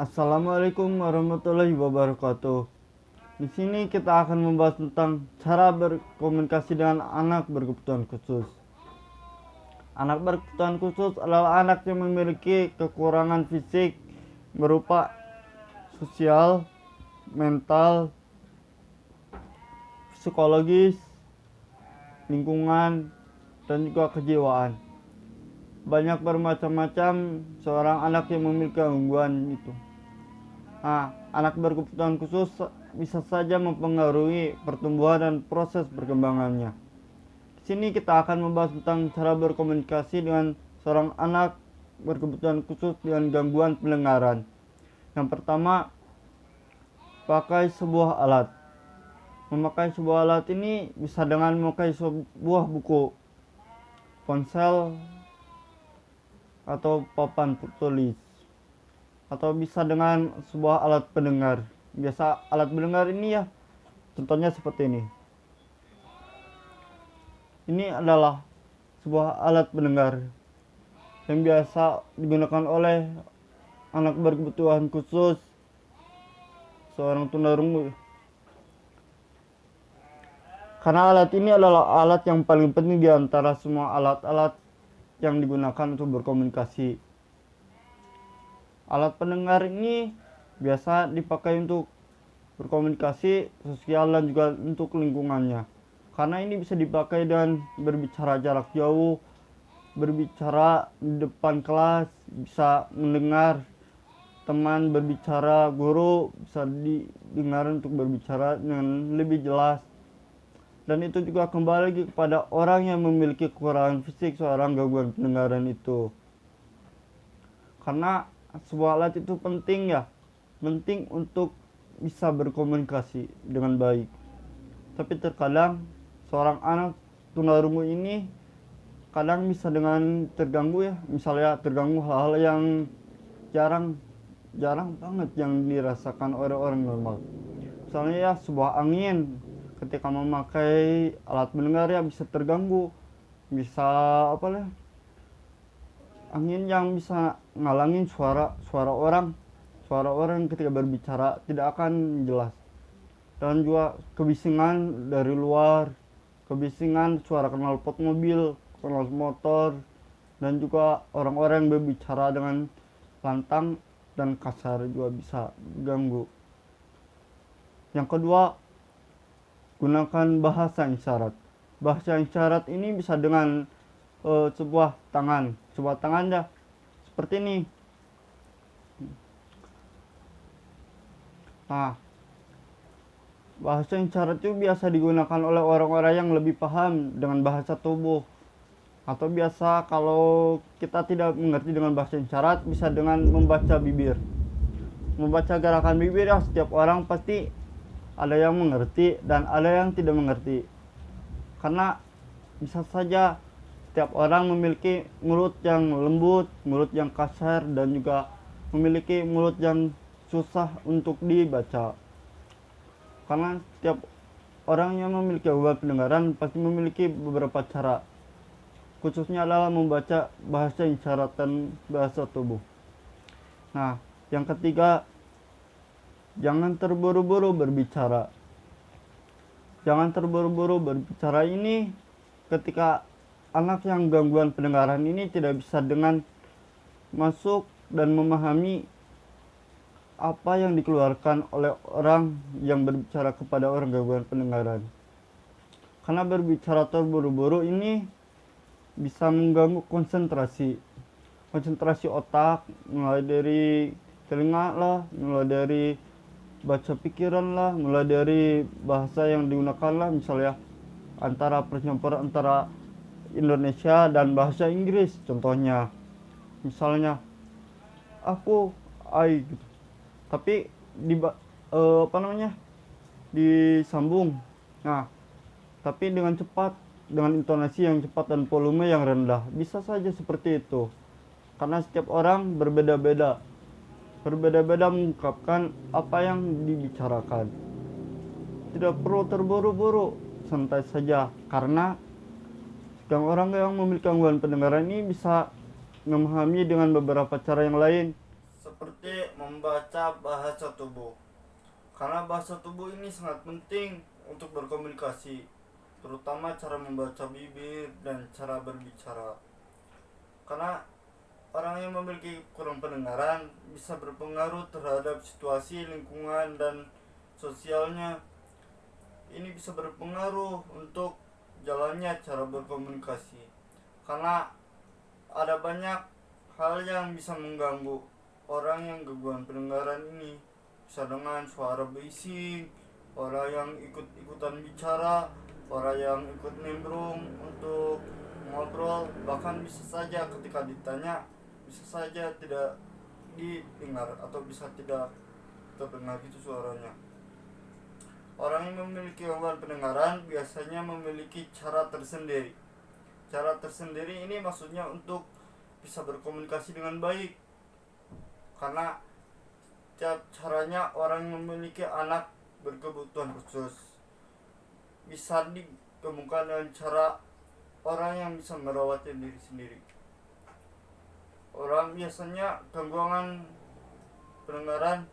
Assalamualaikum warahmatullahi wabarakatuh. Di sini kita akan membahas tentang cara berkomunikasi dengan anak berkebutuhan khusus. Anak berkebutuhan khusus adalah anak yang memiliki kekurangan fisik berupa sosial, mental, psikologis, lingkungan, dan juga kejiwaan. Banyak bermacam-macam seorang anak yang memiliki gangguan itu. Anak berkebutuhan khusus bisa saja mempengaruhi pertumbuhan dan proses perkembangannya. Di sini kita akan membahas tentang cara berkomunikasi dengan seorang anak berkebutuhan khusus dengan gangguan pendengaran. Yang pertama, pakai sebuah alat. Memakai sebuah alat ini bisa dengan memakai sebuah buku, ponsel, atau papan tulis, atau bisa dengan sebuah alat pendengar. Biasa alat pendengar ini ya, contohnya seperti ini. Ini adalah sebuah alat pendengar yang biasa digunakan oleh anak berkebutuhan khusus, seorang tunarungu. Karena alat ini adalah alat yang paling penting di antara semua alat-alat yang digunakan untuk berkomunikasi. Alat pendengar ini biasa dipakai untuk berkomunikasi sosial dan juga untuk lingkungannya. Karena ini bisa dipakai dan berbicara jarak jauh, berbicara di depan kelas, bisa mendengar teman berbicara, guru bisa didengar untuk berbicara dengan lebih jelas. Dan itu juga kembali lagi kepada orang yang memiliki kekurangan fisik seorang gangguan pendengaran itu. Karena sebuah alat itu penting ya, penting untuk bisa berkomunikasi dengan baik. Tapi terkadang seorang anak tunarungu ini kadang bisa dengan terganggu ya, misalnya terganggu hal-hal yang jarang banget yang dirasakan oleh orang normal. Misalnya ya sebuah angin, ketika memakai alat pendengar ya bisa terganggu, bisa angin yang bisa ngalangin suara orang ketika berbicara tidak akan jelas. Dan juga kebisingan dari luar, kebisingan suara knalpot mobil, knalpot motor, dan juga orang-orang yang berbicara dengan lantang dan kasar juga bisa ganggu. Yang kedua, gunakan bahasa isyarat. Bahasa isyarat ini bisa dengan sebuah tangan ya, seperti ini. Bahasa isyarat itu biasa digunakan oleh orang-orang yang lebih paham dengan bahasa tubuh. Atau biasa kalau kita tidak mengerti dengan bahasa isyarat, bisa dengan membaca bibir. Membaca gerakan bibir ya, setiap orang pasti ada yang mengerti dan ada yang tidak mengerti. Karena bisa saja setiap orang memiliki mulut yang lembut, mulut yang kasar, dan juga memiliki mulut yang susah untuk dibaca. Karena setiap orang yang memiliki gangguan pendengaran pasti memiliki beberapa cara, khususnya adalah membaca bahasa isyarat dan bahasa tubuh. Yang ketiga, jangan terburu-buru berbicara. Jangan terburu-buru berbicara ini ketika anak yang gangguan pendengaran ini tidak bisa dengan masuk dan memahami apa yang dikeluarkan oleh orang yang berbicara kepada orang gangguan pendengaran. Karena berbicara terburu-buru ini bisa mengganggu konsentrasi otak, mulai dari telinga lah, mulai dari baca pikiran lah, mulai dari bahasa yang digunakan lah, misalnya antara percampuran antara Indonesia dan bahasa Inggris. Contohnya misalnya aku gitu, tapi disambung, tapi dengan cepat, dengan intonasi yang cepat dan volume yang rendah. Bisa saja seperti itu, karena setiap orang berbeda-beda mengungkapkan apa yang dibicarakan. Tidak perlu terburu-buru, santai saja, karena orang yang memiliki gangguan pendengaran ini bisa memahami dengan beberapa cara yang lain, seperti membaca bahasa tubuh. Karena bahasa tubuh ini sangat penting untuk berkomunikasi, terutama cara membaca bibir dan cara berbicara. Karena orang yang memiliki kurang pendengaran bisa berpengaruh terhadap situasi lingkungan dan sosialnya. Ini bisa berpengaruh untuk jalannya cara berkomunikasi. Karena ada banyak hal yang bisa mengganggu orang yang gangguan pendengaran ini. Bisa dengan suara bising, orang yang ikut-ikutan bicara, orang yang ikut nimbrung untuk ngobrol, bahkan bisa saja ketika ditanya bisa saja tidak didengar atau bisa tidak terdengar itu suaranya. Orang yang memiliki gangguan pendengaran biasanya memiliki cara tersendiri. Cara tersendiri ini maksudnya untuk bisa berkomunikasi dengan baik. Karena setiap caranya orang yang memiliki anak berkebutuhan khusus bisa dikemukakan dengan cara orang yang bisa merawat diri sendiri. Orang biasanya gangguan pendengaran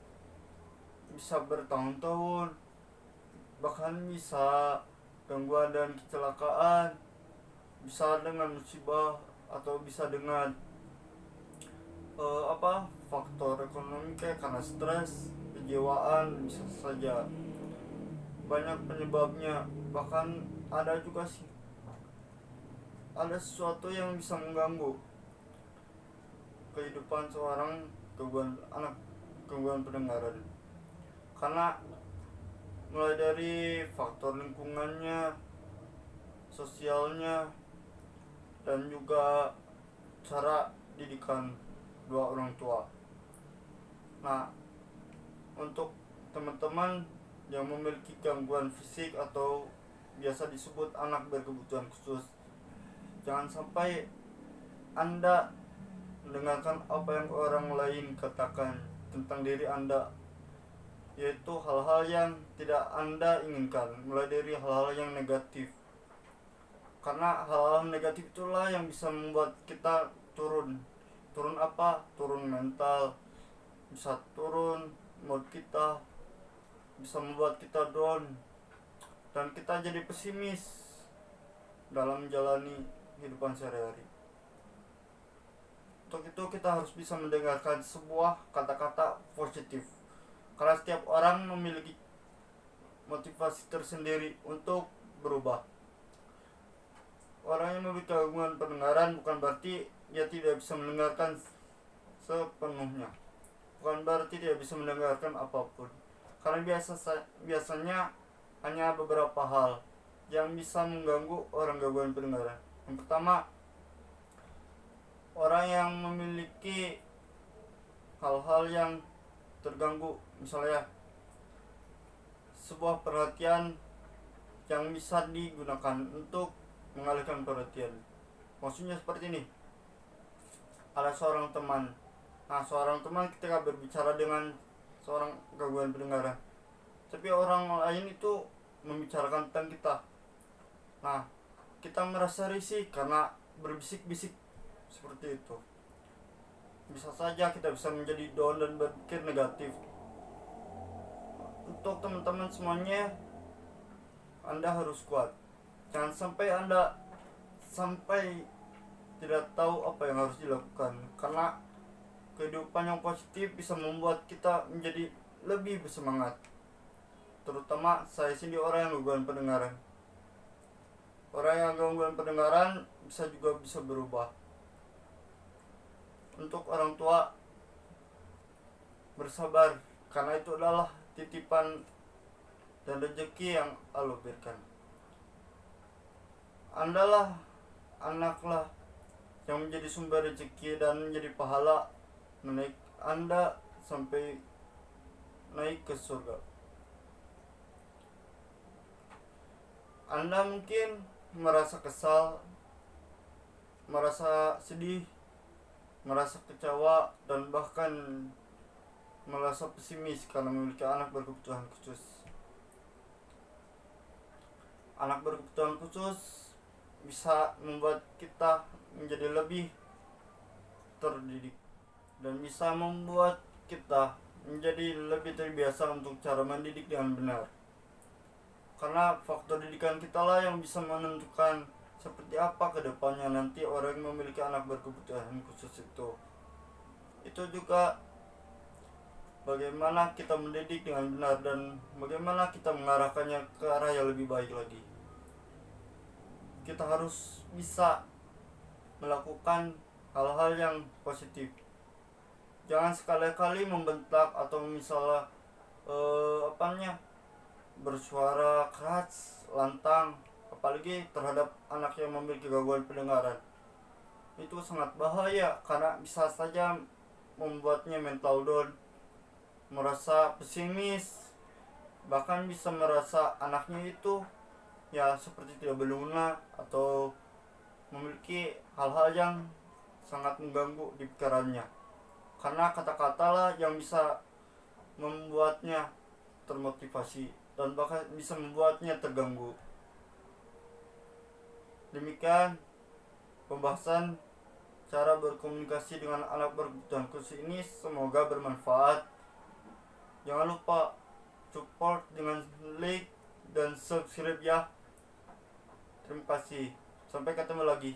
bisa bertahun-tahun, bahkan bisa gangguan dan kecelakaan, bisa dengan musibah atau bisa dengan faktor ekonomi kayak karena stres, kejiwaan, bisa saja banyak penyebabnya. Bahkan ada juga sih ada sesuatu yang bisa mengganggu kehidupan seorang gangguan pendengaran. Karena mulai dari faktor lingkungannya, sosialnya, dan juga cara didikan dua orang tua. Nah, untuk teman-teman yang memiliki gangguan fisik atau biasa disebut anak berkebutuhan khusus, jangan sampai Anda mendengarkan apa yang orang lain katakan tentang diri Anda, yaitu hal-hal yang tidak Anda inginkan, mulai dari hal-hal yang negatif. Karena hal-hal negatif itulah yang bisa membuat kita turun turun mental, bisa turun mood kita, bisa membuat kita down, dan kita jadi pesimis dalam menjalani kehidupan sehari-hari. Untuk itu kita harus bisa mendengarkan sebuah kata-kata positif. Karena setiap orang memiliki motivasi tersendiri untuk berubah. Orang yang memiliki gangguan pendengaran bukan berarti dia tidak bisa mendengarkan sepenuhnya. Bukan berarti dia bisa mendengarkan apapun. Karena biasanya hanya beberapa hal yang bisa mengganggu orang gangguan pendengaran. Yang pertama, orang yang memiliki hal-hal yang terganggu, misalnya sebuah perhatian yang bisa digunakan untuk mengalihkan perhatian. Maksudnya seperti ini, ada seorang teman. Nah, seorang teman ketika berbicara dengan seorang gangguan pendengaran, tapi orang lain itu membicarakan tentang kita. Nah, kita merasa risih karena berbisik-bisik seperti itu. Bisa saja kita bisa menjadi down dan berpikir negatif. Untuk teman-teman semuanya, Anda harus kuat. Jangan sampai Anda tidak tahu apa yang harus dilakukan. Karena kehidupan yang positif bisa membuat kita menjadi lebih bersemangat. Terutama saya sendiri orang yang gangguan pendengaran. Orang yang gangguan pendengaran bisa berubah. Untuk orang tua, bersabar, karena itu adalah titipan dan rezeki yang Allah berikan. Anaklah yang menjadi sumber rezeki dan menjadi pahala menaik Anda sampai naik ke surga. Anda mungkin merasa kesal, merasa sedih, merasa kecewa, dan bahkan merasa pesimis karena memiliki anak berkebutuhan khusus. Anak berkebutuhan khusus bisa membuat kita menjadi lebih terdidik dan bisa membuat kita menjadi lebih terbiasa untuk cara mendidik dengan benar. Karena faktor didikan kita lah yang bisa menentukan seperti apa kedepannya nanti orang yang memiliki anak berkebutuhan khusus itu. Itu juga bagaimana kita mendidik dengan benar dan bagaimana kita mengarahkannya ke arah yang lebih baik lagi. Kita harus bisa melakukan hal-hal yang positif. Jangan sekali-kali membentak atau misalnya bersuara keras, lantang, apalagi terhadap anak yang memiliki gangguan pendengaran. Itu sangat bahaya karena bisa saja membuatnya mental down, merasa pesimis, bahkan bisa merasa anaknya itu ya seperti tidak berguna atau memiliki hal-hal yang sangat mengganggu di pikirannya. Karena kata-kata lah yang bisa membuatnya termotivasi dan bahkan bisa membuatnya terganggu. Demikian pembahasan cara berkomunikasi dengan anak berkebutuhan khusus ini, semoga bermanfaat. Jangan lupa support dengan like dan subscribe ya. Terima kasih. Sampai ketemu lagi.